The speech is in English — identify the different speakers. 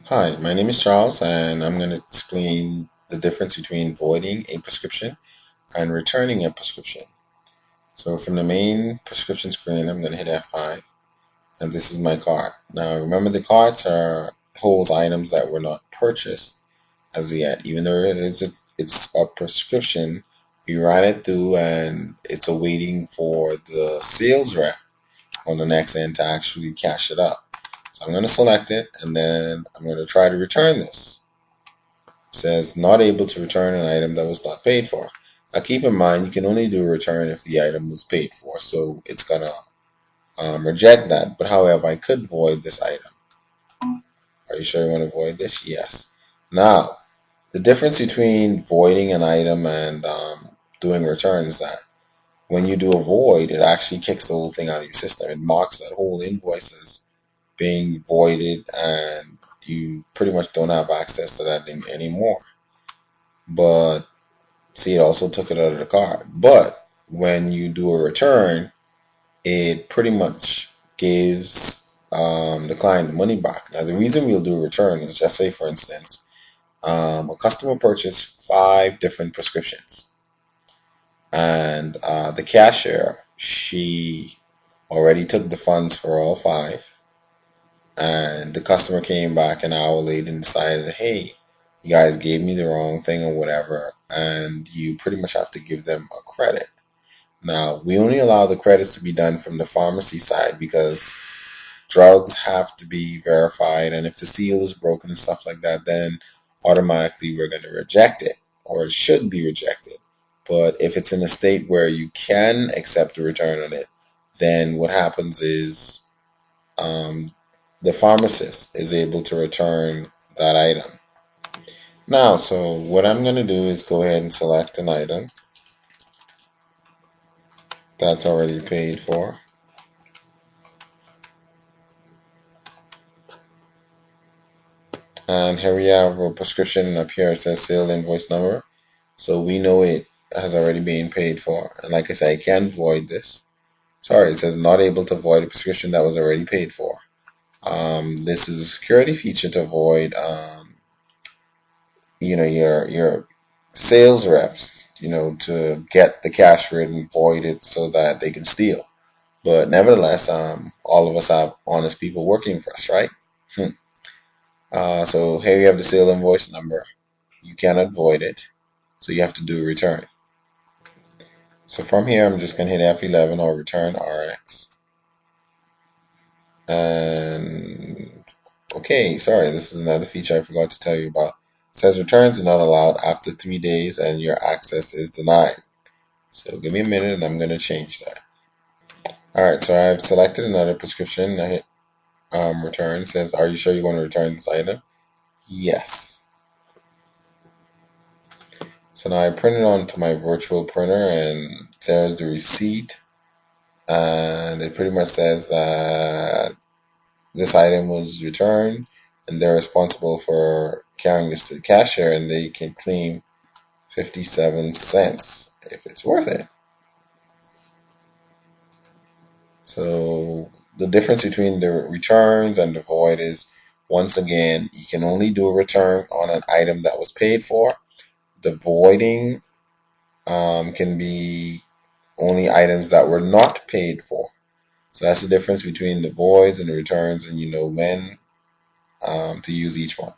Speaker 1: Hi, my name is Charles, and I'm going to explain the difference between voiding a prescription and returning a prescription. So from the main prescription screen, I'm going to hit F5, and this is my cart. Now remember, the carts holds items that were not purchased as yet, even though it's a prescription. You run it through, and it's awaiting for the sales rep on the next end to actually cash it up. So I'm going to select it, and then I'm going to try to return this. It says not able to return an item that was not paid for. Now keep in mind, you can only do a return if the item was paid for, so it's going to reject that. But however, I could void this item. Are you sure you want to void this? Yes. Now, the difference between voiding an item and doing a return is that when you do a void, it actually kicks the whole thing out of your system. It marks that whole invoice as being voided, and you pretty much don't have access to that thing anymore. But see, it also took it out of the card. But when you do a return, it pretty much gives the client the money back. Now, the reason we'll do a return is, just say, for instance, a customer purchased 5 different prescriptions, and the cashier, she already took the funds for all 5, and the customer came back an hour later and decided, hey, you guys gave me the wrong thing or whatever, and you pretty much have to give them a credit. Now, we only allow the credits to be done from the pharmacy side because drugs have to be verified, and if the seal is broken and stuff like that, then automatically we're going to reject it, or it should be rejected. But if it's in a state where you can accept a return on it, then what happens is um, the pharmacist is able to return that item. Now, so what I'm going to do is go ahead and select an item that's already paid for. And here we have a prescription up here. It says sale invoice number. So we know it has already been paid for. And like I said, I can void this. Sorry, it says not able to void a prescription that was already paid for. This is a security feature to avoid your sales reps, to get the cash written voided so that they can steal. But nevertheless, all of us have honest people working for us, right? So here you have the sale invoice number. You cannot void it, so you have to do a return. So from here, I'm just going to hit F11 or return RX. And okay, sorry, this is another feature I forgot to tell you about. It says returns are not allowed after 3 days and your access is denied. So give me a minute and I'm going to change that. Alright, so I've selected another prescription. I hit return. It says, are you sure you want to return this item? Yes. So now I print it onto my virtual printer, and there's the receipt. And it pretty much says that this item was returned, and they're responsible for carrying this to the cashier, and they can claim 57 cents if it's worth it. So the difference between the returns and the void is, once again, you can only do a return on an item that was paid for. The voiding can be only items that were not paid for. So that's the difference between the voids and the returns, and you know when to use each one.